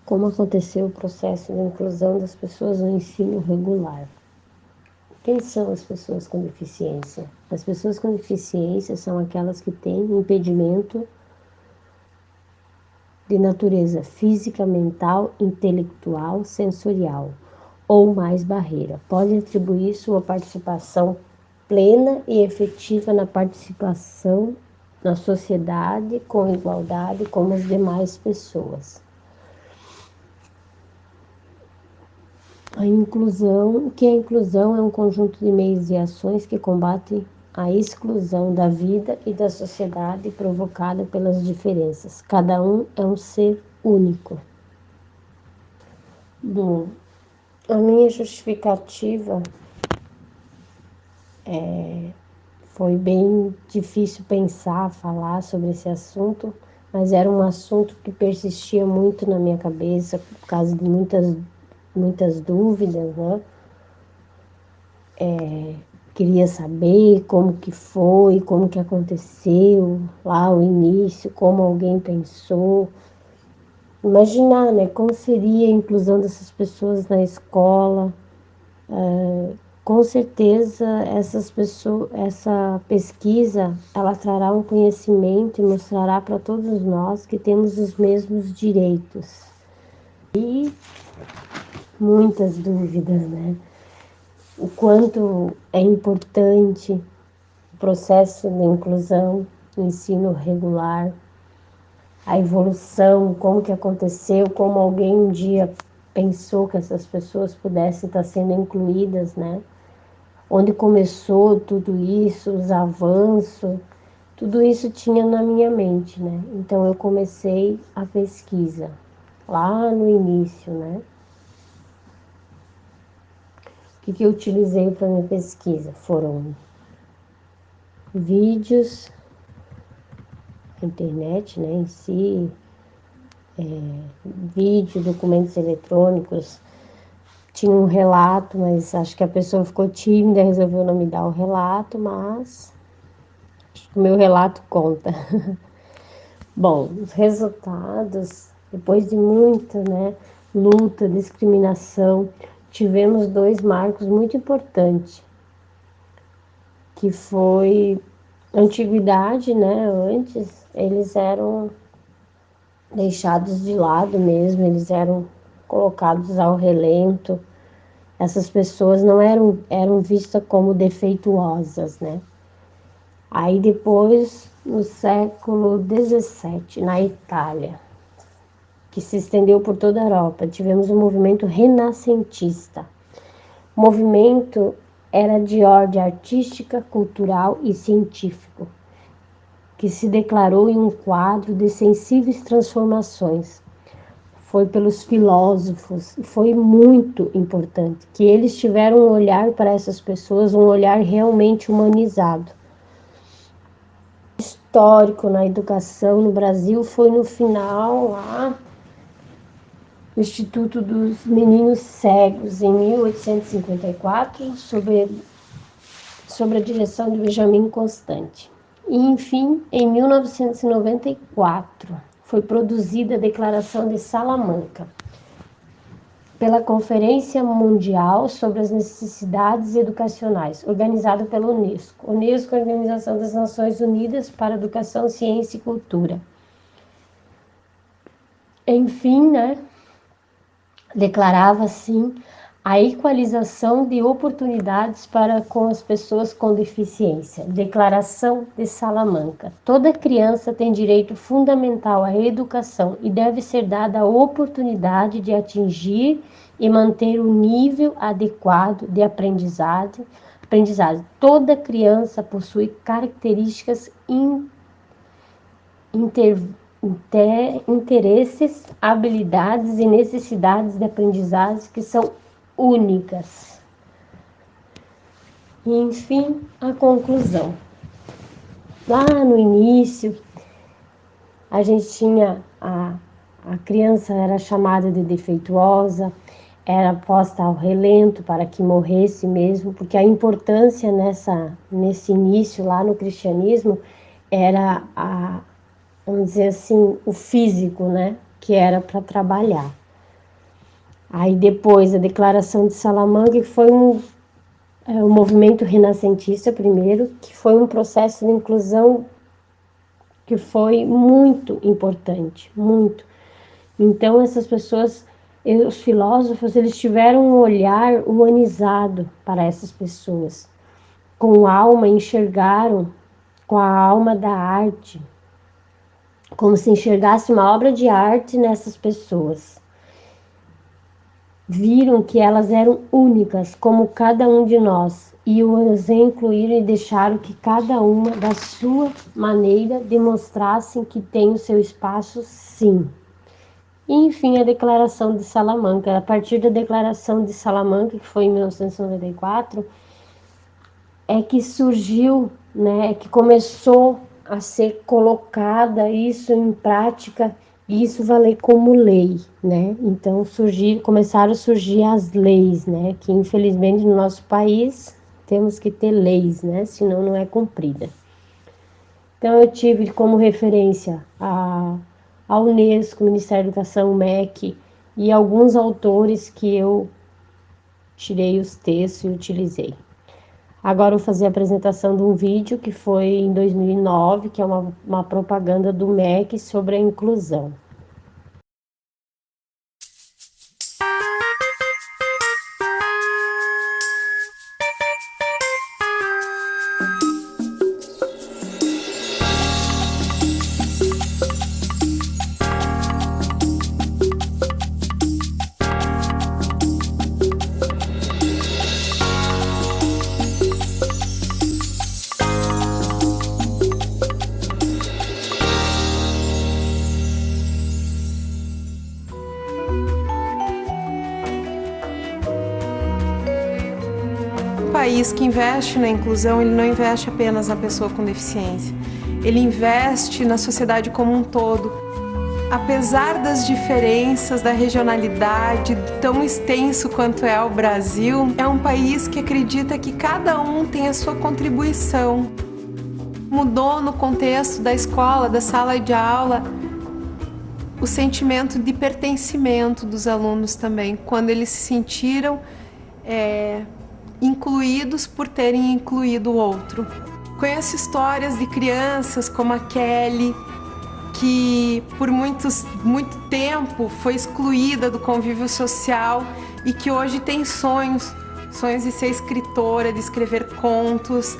Como aconteceu o processo de inclusão das pessoas no ensino regular? Quem são as pessoas com deficiência? As pessoas com deficiência são aquelas que têm impedimento de natureza física, mental, intelectual, sensorial ou mais barreira. Podem atribuir sua participação plena e efetiva na participação na sociedade com igualdade como as demais pessoas. A inclusão, que a inclusão é um conjunto de meios e ações que combatem a exclusão da vida e da sociedade provocada pelas diferenças. Cada um é um ser único. Bom, a minha justificativa foi bem difícil pensar, falar sobre esse assunto, mas era um assunto que persistia muito na minha cabeça por causa de muitas dúvidas, né? Queria saber como que foi, como que aconteceu lá o início, como alguém pensou. Imaginar, né, como seria a inclusão dessas pessoas na escola. Com certeza essa pesquisa, ela trará um conhecimento e mostrará para todos nós que temos os mesmos direitos. E muitas dúvidas, né? O quanto é importante o processo de inclusão no ensino regular, a evolução, como que aconteceu, como alguém um dia pensou que essas pessoas pudessem estar sendo incluídas, né? Onde começou tudo isso, os avanços, tudo isso tinha na minha mente, né? Então eu comecei a pesquisa lá no início, né? O que eu utilizei para minha pesquisa? Foram vídeos, a internet, né, em si, vídeo, documentos eletrônicos. Tinha um relato, mas acho que a pessoa ficou tímida, resolveu não me dar o relato, mas acho que o meu relato conta. Bom, os resultados, depois de muita, né, luta, discriminação, tivemos dois marcos muito importantes, que foi a antiguidade, né? Antes eles eram deixados de lado mesmo, eles eram colocados ao relento. Essas pessoas não eram vistas como defeituosas, né? Aí depois, no século XVII, na Itália, que se estendeu por toda a Europa, tivemos um movimento renascentista. O movimento era de ordem artística, cultural e científico, que se declarou em um quadro de sensíveis transformações. Foi pelos filósofos, e foi muito importante, que eles tiveram um olhar para essas pessoas, um olhar realmente humanizado. Histórico na educação no Brasil foi no final lá, o Instituto dos Meninos Cegos, em 1854, sobre a direção de Benjamin Constant. E, enfim, em 1994, foi produzida a Declaração de Salamanca, pela Conferência Mundial sobre as Necessidades Educacionais, organizada pela Unesco. Unesco é a Organização das Nações Unidas para Educação, Ciência e Cultura. Enfim, né, declarava assim a equalização de oportunidades para com as pessoas com deficiência. Declaração de Salamanca. Toda criança tem direito fundamental à educação e deve ser dada a oportunidade de atingir e manter o nível adequado de aprendizagem. Toda criança possui características interesses, habilidades e necessidades de aprendizagem que são únicas. E, enfim, a conclusão. Lá no início, a gente tinha a criança era chamada de defeituosa, era posta ao relento para que morresse mesmo, porque a importância nesse início lá no cristianismo era vamos dizer assim, o físico, né, que era para trabalhar. Aí depois a Declaração de Salamanca, que foi o movimento renascentista primeiro, que foi um processo de inclusão que foi muito importante, muito. Então essas pessoas, os filósofos, eles tiveram um olhar humanizado para essas pessoas. Com alma, enxergaram com a alma da arte, como se enxergasse uma obra de arte nessas pessoas. Viram que elas eram únicas, como cada um de nós, e os incluíram e deixaram que cada uma, da sua maneira, demonstrassem que tem o seu espaço, sim. E, enfim, a Declaração de Salamanca. A partir da Declaração de Salamanca, que foi em 1994, é que surgiu, né, é que começou a ser colocada isso em prática e isso valer como lei, né? Então começaram a surgir as leis, né? Que infelizmente no nosso país temos que ter leis, né? Senão não é cumprida. Então eu tive como referência a Unesco, o Ministério da Educação, o MEC e alguns autores que eu tirei os textos e utilizei. Agora eu vou fazer a apresentação de um vídeo que foi em 2009, que é uma propaganda do MEC sobre a inclusão. Um país que investe na inclusão, ele não investe apenas na pessoa com deficiência, ele investe na sociedade como um todo. Apesar das diferenças, da regionalidade, tão extenso quanto é o Brasil, é um país que acredita que cada um tem a sua contribuição. Mudou no contexto da escola, da sala de aula, o sentimento de pertencimento dos alunos também, quando eles se sentiram incluídos por terem incluído o outro. Conheço histórias de crianças como a Kelly, que por muito tempo foi excluída do convívio social e que hoje tem sonhos de ser escritora, de escrever contos.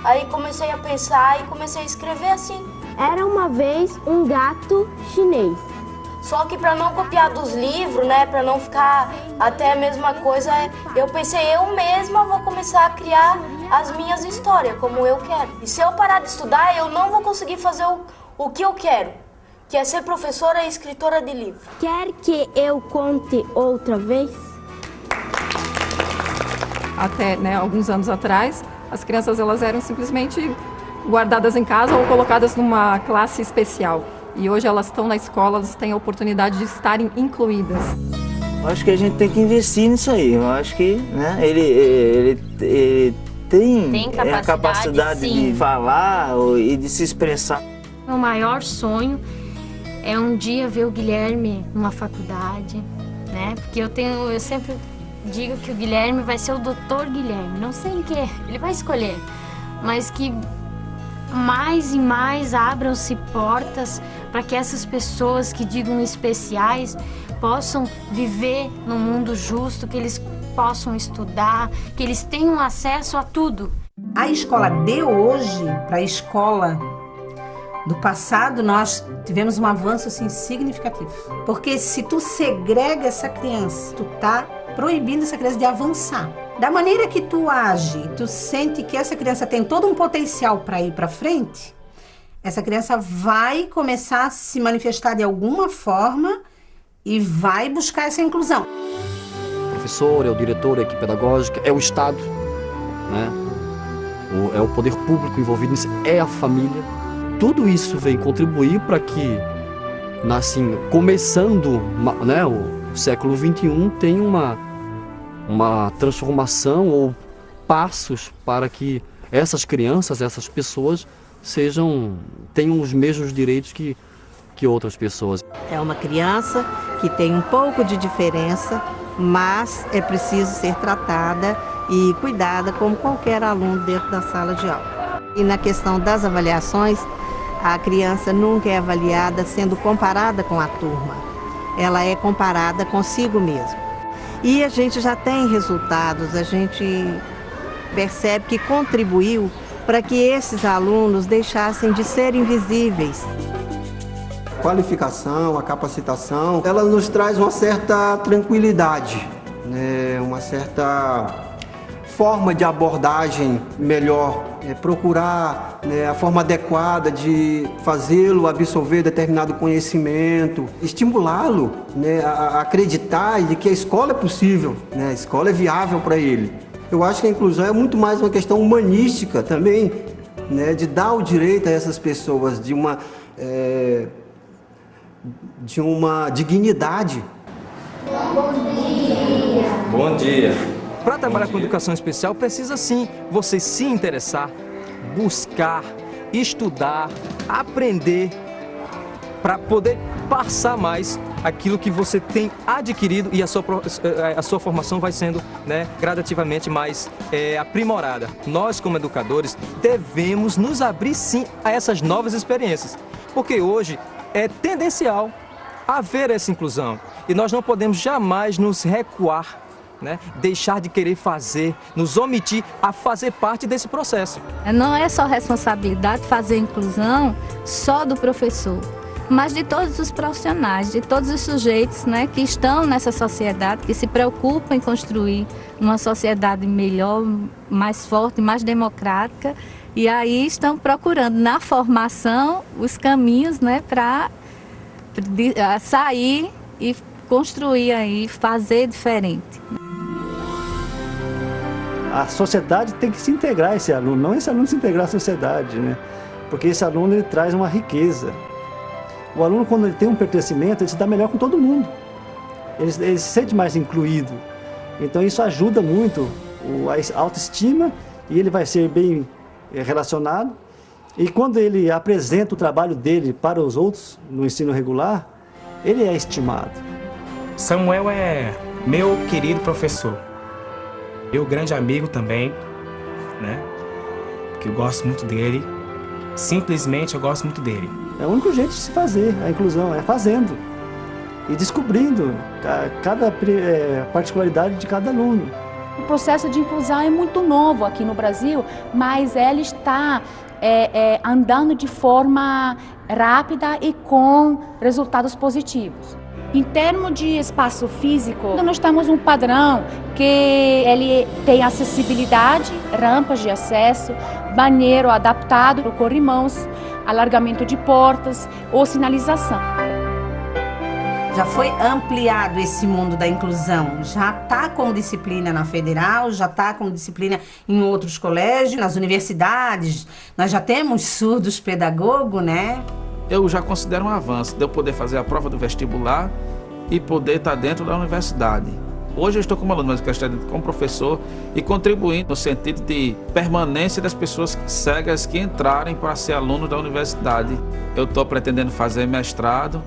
Aí comecei a pensar e comecei a escrever assim. Era uma vez um gato chinês. Só que para não copiar dos livros, né, para não ficar até a mesma coisa, eu pensei, eu mesma vou começar a criar as minhas histórias, como eu quero. E se eu parar de estudar, eu não vou conseguir fazer o que eu quero, que é ser professora e escritora de livro. Quer que eu conte outra vez? Até alguns anos atrás, as crianças elas eram simplesmente guardadas em casa ou colocadas numa classe especial. E hoje elas estão na escola, elas têm a oportunidade de estarem incluídas. Eu acho que a gente tem que investir nisso aí. Eu acho que ele tem a capacidade de falar e de se expressar. Meu maior sonho é um dia ver o Guilherme numa faculdade, né? Porque eu sempre digo que o Guilherme vai ser o Dr. Guilherme, não sei em que ele vai escolher, mas que mais e mais abram-se portas para que essas pessoas que digam especiais possam viver num mundo justo, que eles possam estudar, que eles tenham acesso a tudo. A escola de hoje para a escola do passado, nós tivemos um avanço assim, significativo. Porque se tu segrega essa criança, tu tá proibindo essa criança de avançar. Da maneira que tu age, tu sente que essa criança tem todo um potencial para ir para frente, essa criança vai começar a se manifestar de alguma forma e vai buscar essa inclusão. O professor, é o diretor, é a equipe pedagógica, é o Estado, né? É o poder público envolvido nisso, é a família. Tudo isso vem contribuir para que, assim, começando, né, o século XXI, tenha uma transformação ou passos para que essas crianças, essas pessoas tenham os mesmos direitos que que outras pessoas. É uma criança que tem um pouco de diferença, mas é preciso ser tratada e cuidada como qualquer aluno dentro da sala de aula. E na questão das avaliações, a criança nunca é avaliada sendo comparada com a turma. Ela é comparada consigo mesma. E a gente já tem resultados, a gente percebe que contribuiu para que esses alunos deixassem de ser invisíveis. A qualificação, a capacitação, ela nos traz uma certa tranquilidade, né? Uma certa forma de abordagem melhor, procurar, né, a forma adequada de fazê-lo absorver determinado conhecimento, estimulá-lo, né, a acreditar de que a escola é possível, né, a escola é viável para ele. Eu acho que a inclusão é muito mais uma questão humanística também, né, de dar o direito a essas pessoas de uma dignidade. Bom dia. Bom dia. Para trabalhar com educação especial, precisa sim você se interessar, buscar, estudar, aprender, para poder passar mais aquilo que você tem adquirido e a sua formação vai sendo, né, gradativamente mais aprimorada. Nós, como educadores, devemos nos abrir sim a essas novas experiências, porque hoje é tendencial haver essa inclusão e nós não podemos jamais nos recuar, né? Deixar de querer fazer, nos omitir a fazer parte desse processo. Não é só responsabilidade fazer a inclusão só do professor, mas de todos os profissionais, de todos os sujeitos, né, que estão nessa sociedade, que se preocupam em construir uma sociedade melhor, mais forte, mais democrática, e aí estão procurando na formação os caminhos, né, para sair e construir aí, fazer diferente. A sociedade tem que se integrar a esse aluno, não esse aluno se integrar à sociedade, né? Porque esse aluno ele traz uma riqueza. O aluno, quando ele tem um pertencimento, ele se dá melhor com todo mundo. Ele se sente mais incluído. Então isso ajuda muito a autoestima e ele vai ser bem relacionado. E quando ele apresenta o trabalho dele para os outros no ensino regular, ele é estimado. Samuel é meu querido professor. Meu grande amigo também, né? Que eu gosto muito dele. Simplesmente eu gosto muito dele. É o único jeito de se fazer a inclusão, é fazendo e descobrindo cada particularidade de cada aluno. O processo de inclusão é muito novo aqui no Brasil, mas ele está andando de forma rápida e com resultados positivos. Em termos de espaço físico, nós temos um padrão que ele tem acessibilidade, rampas de acesso, banheiro adaptado para o corrimãos, alargamento de portas ou sinalização. Já foi ampliado esse mundo da inclusão, já está como disciplina na federal, já está como disciplina em outros colégios, nas universidades, nós já temos surdos pedagogos, né? Eu já considero um avanço de eu poder fazer a prova do vestibular e poder estar dentro da universidade. Hoje eu estou como aluno, mas eu estou como professor e contribuindo no sentido de permanência das pessoas cegas que entrarem para ser aluno da universidade. Eu estou pretendendo fazer mestrado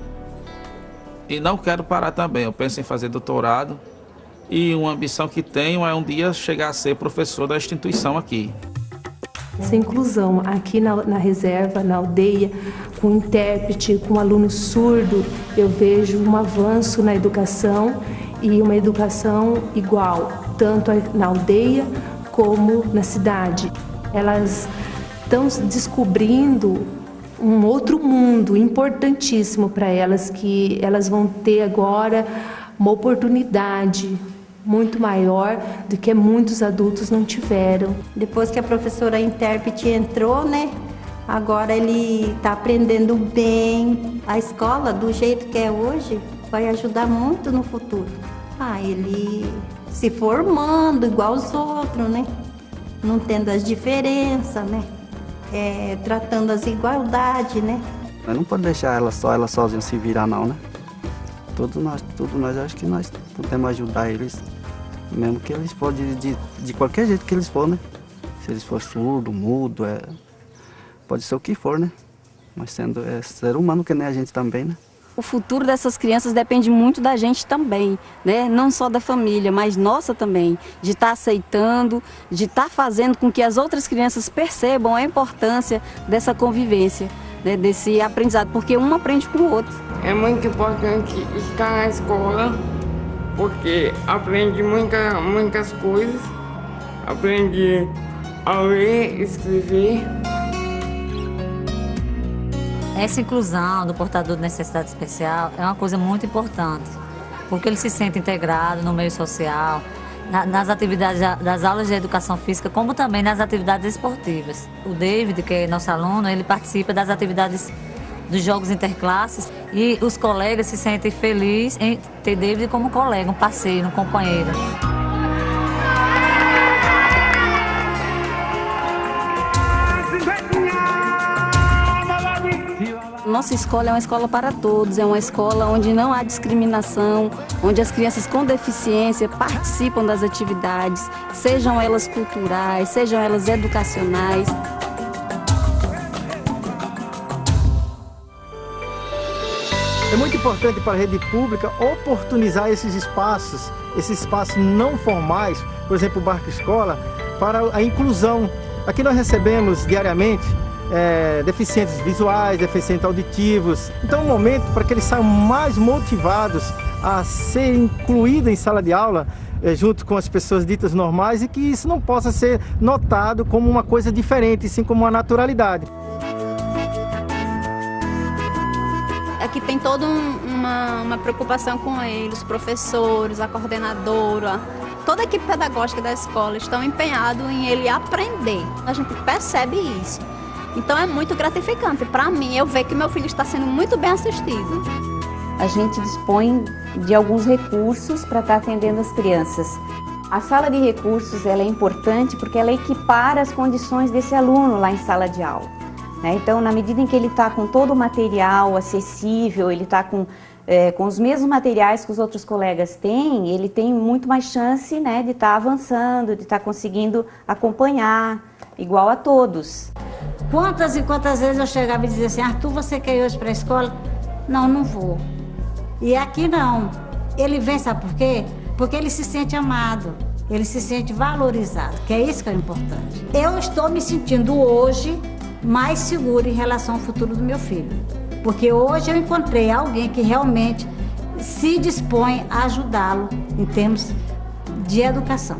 e não quero parar também. Eu penso em fazer doutorado e uma ambição que tenho é um dia chegar a ser professor da instituição aqui. Essa inclusão aqui na reserva, na aldeia, com intérprete, com aluno surdo, eu vejo um avanço na educação e uma educação igual, tanto na aldeia como na cidade. Elas estão descobrindo um outro mundo importantíssimo para elas, que elas vão ter agora uma oportunidade muito maior do que muitos adultos não tiveram. Depois que a professora intérprete entrou, né? Agora ele está aprendendo bem. A escola, do jeito que é hoje, vai ajudar muito no futuro. Ele se formando igual os outros, né? Não tendo as diferenças, né? Tratando as igualdades, né? Mas não pode deixar ela sozinha se virar, não, né? Todos nós acho que nós podemos ajudar eles, mesmo que eles for de qualquer jeito que eles for, né? Se eles for surdo, mudo, pode ser o que for, né? Nós sendo ser humano que nem a gente também, né? O futuro dessas crianças depende muito da gente também, né? Não só da família, mas nossa também, de estar aceitando, de estar fazendo com que as outras crianças percebam a importância dessa convivência, né? Desse aprendizado, porque um aprende com o outro. É muito importante estar na escola, porque aprende muitas coisas, aprende a ler, escrever. Essa inclusão do portador de necessidade especial é uma coisa muito importante, porque ele se sente integrado no meio social, nas atividades das aulas de educação física, como também nas atividades esportivas. O David, que é nosso aluno, ele participa das atividades dos jogos interclasses e os colegas se sentem felizes em ter David como colega, um parceiro, um companheiro. Nossa escola é uma escola para todos, é uma escola onde não há discriminação, onde as crianças com deficiência participam das atividades, sejam elas culturais, sejam elas educacionais. É muito importante para a rede pública oportunizar esses espaços não formais, por exemplo, o Barco Escola, para a inclusão. Aqui nós recebemos diariamente deficientes visuais, deficientes auditivos. Então é um momento para que eles saiam mais motivados a ser incluídos em sala de aula, junto com as pessoas ditas normais, e que isso não possa ser notado como uma coisa diferente, sim como uma naturalidade. Aqui tem toda uma preocupação com eles, os professores, a coordenadora, toda a equipe pedagógica da escola estão empenhados em ele aprender. A gente percebe isso. Então é muito gratificante para mim eu ver que meu filho está sendo muito bem assistido. A gente dispõe de alguns recursos para estar atendendo as crianças. A sala de recursos ela é importante porque ela equipara as condições desse aluno lá em sala de aula, né? Então, na medida em que ele está com todo o material acessível, ele está com os mesmos materiais que os outros colegas têm, ele tem muito mais chance, né, de estar avançando, de estar conseguindo acompanhar, igual a todos. Quantas e quantas vezes eu chegava e dizia assim, Arthur, você quer ir hoje para a escola? Não, não vou. E aqui não. Ele vem, sabe por quê? Porque ele se sente amado, ele se sente valorizado, que é isso que é importante. Eu estou me sentindo hoje mais segura em relação ao futuro do meu filho. Porque hoje eu encontrei alguém que realmente se dispõe a ajudá-lo em termos de educação.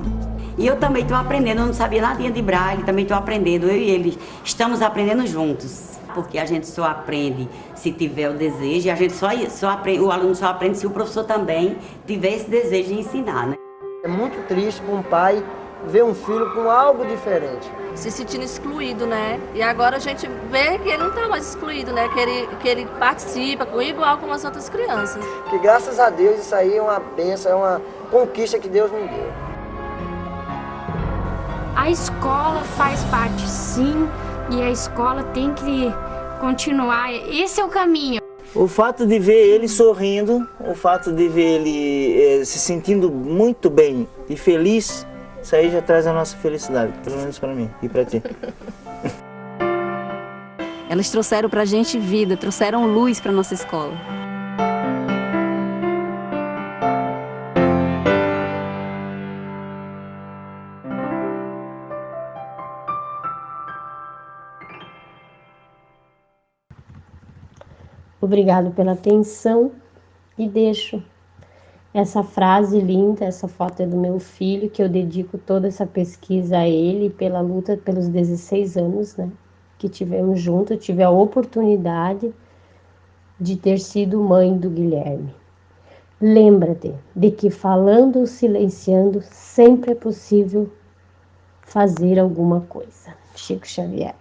E eu também estou aprendendo, eu não sabia nada de braille, também estou aprendendo, eu e ele estamos aprendendo juntos. Porque a gente só aprende se tiver o desejo, e a gente só aprende, o aluno só aprende se o professor também tiver esse desejo de ensinar, né? É muito triste para um pai ver um filho com algo diferente. Se sentindo excluído, né? E agora a gente vê que ele não está mais excluído, né? Que ele participa igual como as outras crianças. Que graças a Deus isso aí é uma bênção, é uma conquista que Deus me deu. A escola faz parte, sim, e a escola tem que continuar. Esse é o caminho. O fato de ver ele sorrindo, o fato de ver ele se sentindo muito bem e feliz, isso aí já traz a nossa felicidade, pelo menos para mim e para ti. Elas trouxeram para a gente vida, trouxeram luz para nossa escola. Obrigado pela atenção e deixo essa frase linda, essa foto é do meu filho, que eu dedico toda essa pesquisa a ele, pela luta pelos 16 anos, né, que tivemos juntos. Eu tive a oportunidade de ter sido mãe do Guilherme. Lembra-te de que falando ou silenciando, sempre é possível fazer alguma coisa. Chico Xavier.